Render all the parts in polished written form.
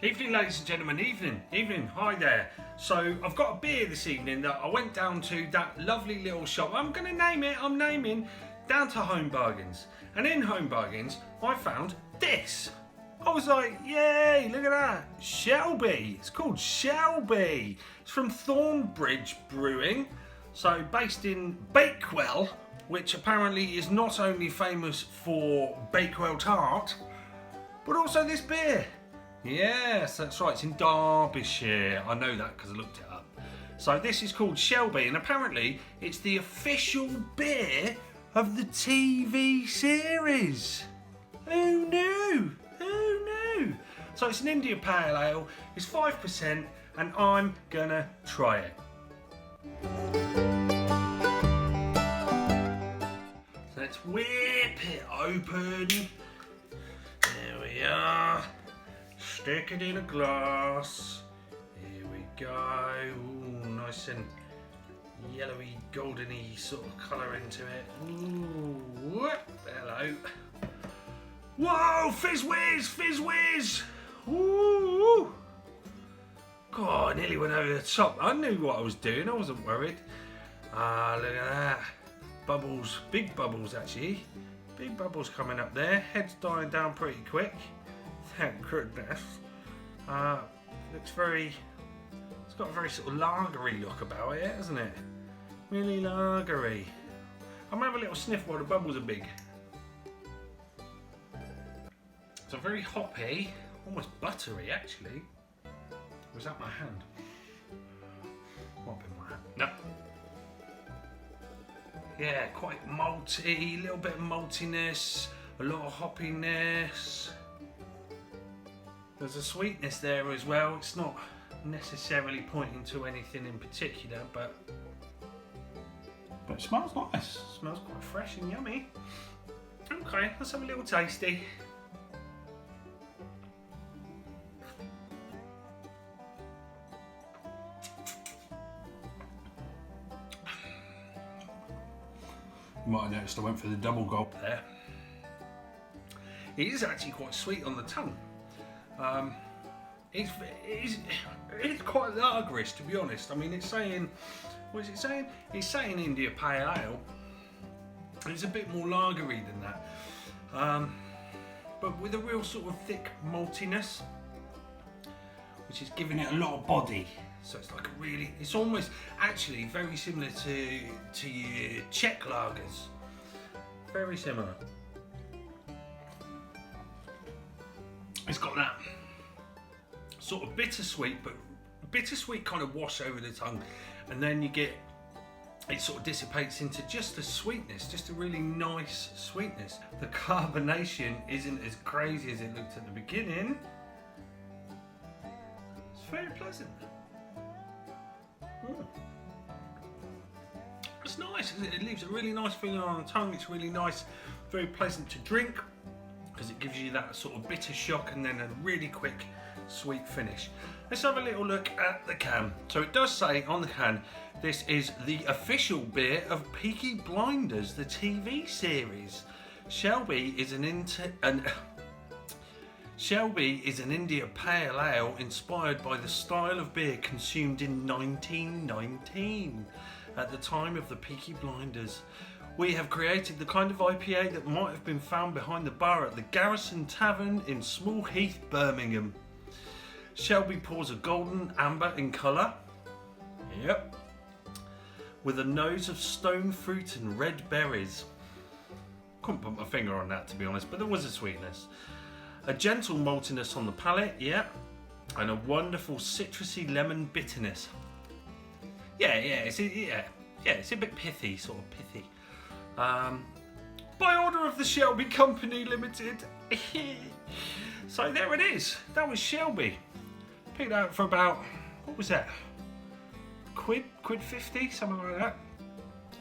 Evening, ladies and gentlemen, evening, hi there. So I've got a beer this evening that I went down to that lovely little shop. I'm naming Down to Home Bargains. And in Home Bargains, I found this. I was like, yay, look at that, Shelby. It's called Shelby. It's from Thornbridge Brewing. So based in Bakewell, which apparently is not only famous for Bakewell tart, but also this beer. Yes, that's right, it's in Derbyshire. I know that because I looked it up. So this is called Shelby, and apparently it's the official beer of the TV series. Who knew? Who knew? So it's an India Pale Ale, it's 5%, and I'm gonna try it. So let's whip it open. There we are. Stick it in a glass. Here we go. Ooh, nice and yellowy, goldeny sort of colour into it. Ooh, whoop, hello. Whoa, fizz whiz, fizz whiz. Ooh. God, I nearly went over the top. I knew what I was doing. I wasn't worried. Ah, look at that. Bubbles, big bubbles actually. Big bubbles coming up there. Head's dying down pretty quick. Thank goodness. Looks very, it's got a very sort of lagery look about it, hasn't it? Really lagery. I'm gonna have a little sniff while the bubbles are big. It's a very hoppy, almost buttery actually. Was that my hand? Might be my hand. No. Yeah, quite malty, a little bit of maltiness, a lot of hoppiness. There's a sweetness there as well. It's not necessarily pointing to anything in particular, but it smells nice. It smells quite fresh and yummy. Okay, let's have a little tasty. You might have noticed I went for the double gulp there. It is actually quite sweet on the tongue. It's quite lagerish, to be honest. I mean, it's saying, what is it saying? It's saying India Pale Ale. It's a bit more lagery than that, but with a real sort of thick maltiness, which is giving it a lot of body. So it's like a really, it's almost actually very similar to your Czech lagers. Very similar. It's got that sort of bittersweet, but bittersweet kind of wash over the tongue, and then you get, it sort of dissipates into just a sweetness, just a really nice sweetness. The carbonation isn't as crazy as it looked at the beginning. It's very pleasant. It's nice, it leaves a really nice feeling on the tongue. It's really nice, very pleasant to drink, because it gives you that sort of bitter shock and then a really quick sweet finish. Let's have a little look at the can. So it does say on the can, this is the official beer of Peaky Blinders, the TV series. Shelby is an India Pale Ale inspired by the style of beer consumed in 1919 at the time of the Peaky Blinders. We have created the kind of IPA that might have been found behind the bar at the Garrison Tavern in Small Heath, Birmingham. Shelby pours a golden amber in colour. Yep. With a nose of stone fruit and red berries. Couldn't put my finger on that, to be honest, but there was a sweetness. A gentle maltiness on the palate, yeah. And a wonderful citrusy lemon bitterness. It's a bit pithy, sort of pithy. By order of the Shelby Company Limited. So there it is. That was Shelby. Picked out for about, what was that? Quid 50, something like that.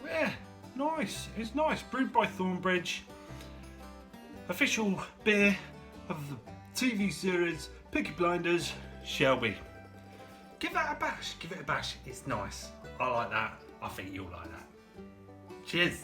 Yeah, nice. It's nice. Brewed by Thornbridge. Official beer of the TV series Peaky Blinders, Shelby. Give that a bash. Give it a bash. It's nice. I like that. I think you'll like that. Cheers.